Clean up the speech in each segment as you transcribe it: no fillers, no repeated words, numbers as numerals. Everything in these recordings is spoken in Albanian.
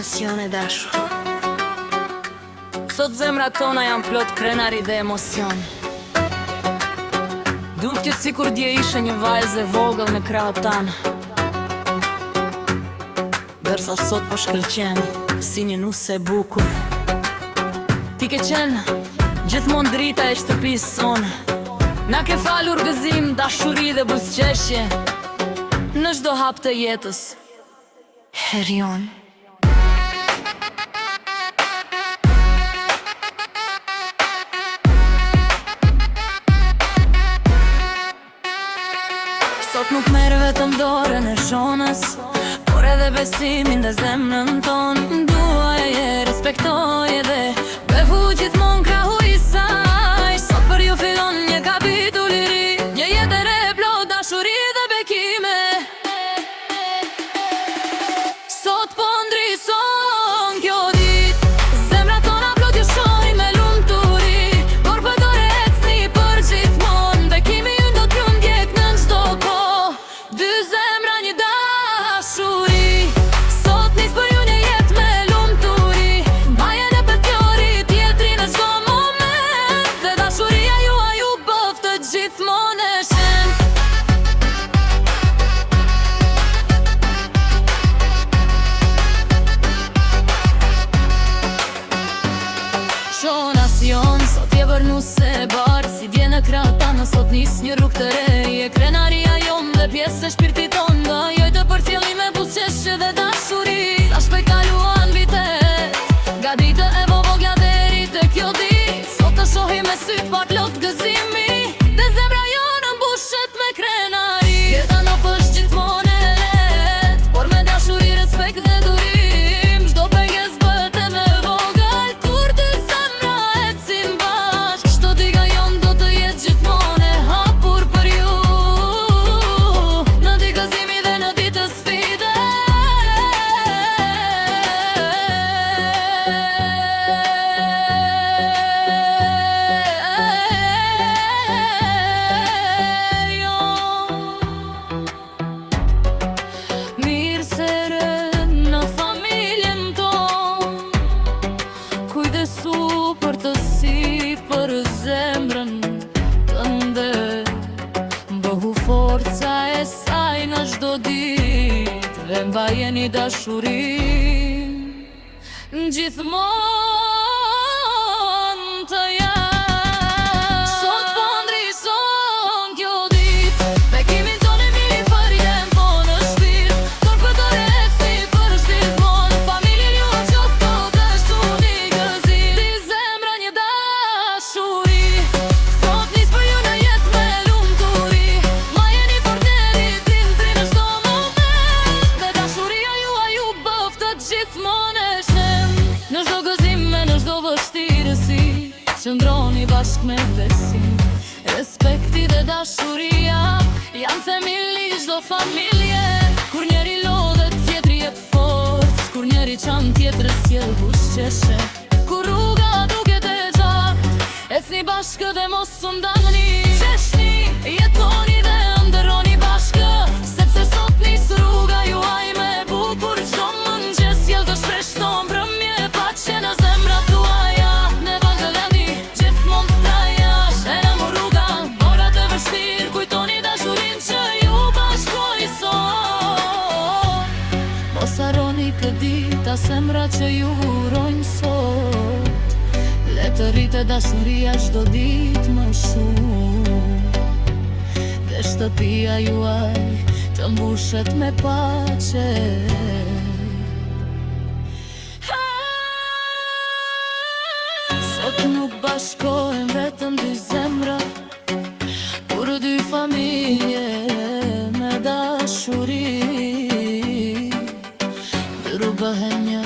emocione dashur. Sot zemrat tona janë plot krenari dhe emocion. Dukjet sikur dje ishe një vajzë e vogël në krahët tanë, dërsa sot po shkëlqen si një nuse e bukur. Ti ke qenë gjithmonë drita e shtëpisë sonë, na ke falur gëzim, dashuri dhe buzëqeshje në çdo hap të jetës. Herion. Sot nuk merë vetëm dorën e shonës, por edhe besimin dhe zemrën tonë. Duaj e respektoj edhe bevu gjithmonë krahu i saj. Sot për ju fillon një kapitull i ri, një jetë e re plot dashuri dhe bekime. Sot po ndrison kjo ditë, zemrat tona plot ju shohin me lumturi, por përdor e ecni për gjithmonë. Bekimi ju do t'ju ndjek në çdo kohë, dy zemra një dashuri. Sot nis për ju një jetë me lumturi, mbajeni për fjori tjetri në çdo moment, dhe dashuria juaj ju bëft të gjithmonë e shen. Shonacion, sot je vërnu se barë, si dje në krahët tanë, sot nis një rrugë të re. Je krenaria jonë dhe pjesë e shpirtit tonë, nga joj të përcjelli me buzëqeshje dhe dashuri. Sa shpejt kaluan vitet, nga ditë e vogla deri te kjo ditë. Sot të shohim me syt pa plot gëzimi, dhe zemra jonë mbushet me krenari. Jeta nuk është gjithmonë e lehtë, por me dashuri, respekt dhe durim, çdo pengesë bëhet e me vogël, kur dy zemra ecin bashkë. Çdo diga jonë do të jetë gjithmonë e hapur për ju, në ditë gëzimi dhe në ditë sfide. Mirë se re në familjen tonë, kujdesu për të sipër zemrën tënde. Bëhu forca e saj në çdo ditë, dhe mbajeni dashurin gjithmonë të janë. Sot po ndrison kjo ditë, bekimin tonë e mili për jenë po në shpirt, por përdor e ecni për gjithmonë. Familjen ju qoftë tot është unik gëzim, dy zemra një dashuri. Sot nis për ju në jetë me lumturi, mbajeni partneri tjetri në çdo moment, dhe dashuria juaj ju bëft të gjithmonë e shen. Në çdo gëzim e në çdo vështirësi, qëndroni bashk me besim. Respekti dhe dashuria janë themili çdo familje. Kur njeri lodhet tjetri jet forcë, kur njeri çan tjetrës sjell buzëqeshje. Kur rruga duket e gjatë, ecni bashkë dhe mos u ndani. Qeshni, jetoni dhe ndërroni bashkë, sepse sot nis rruga juaj me bukur. Çdo mëngjes sjell të shpeshton mbrëmje, paqe në zemrat tuaja. Ne vazhdoni gjithmonë të trajash, e në mu rruga, orat e vështirë, kujtoni dashurin që ju bashkoj sot. Mos harroni këtë ditë, as emra që ju urojnë sot. Le të rritë dashuria çdo ditë më shumë, dhe shtëpia juaj të mbushet me paqe. Sot nuk bashkohen vetëm dy zemra, por dy familje me dashuri. Dy bëhen një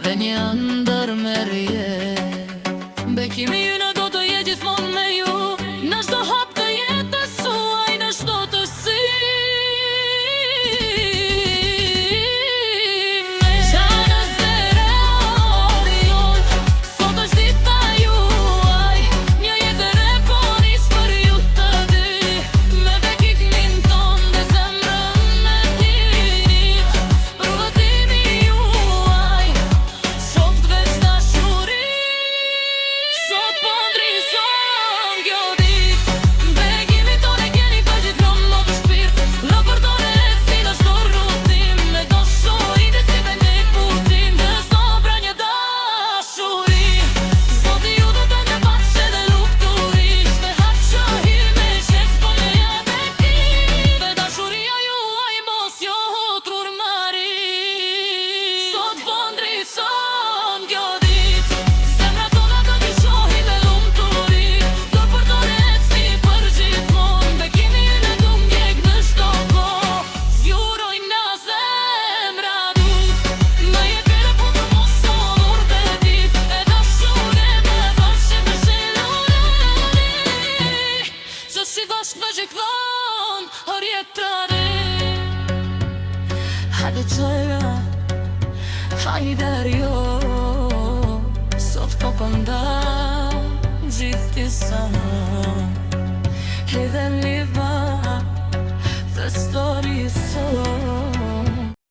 dhe një ndërmerje. Bekimi ynë do të jetë gjithmonë me ju, në çdo hap të jetës suaj, në çdo të Sot është dita juaj, hajde qëra, hajde rjo. Sot po pënda gjithë disa, edhe liva the story is so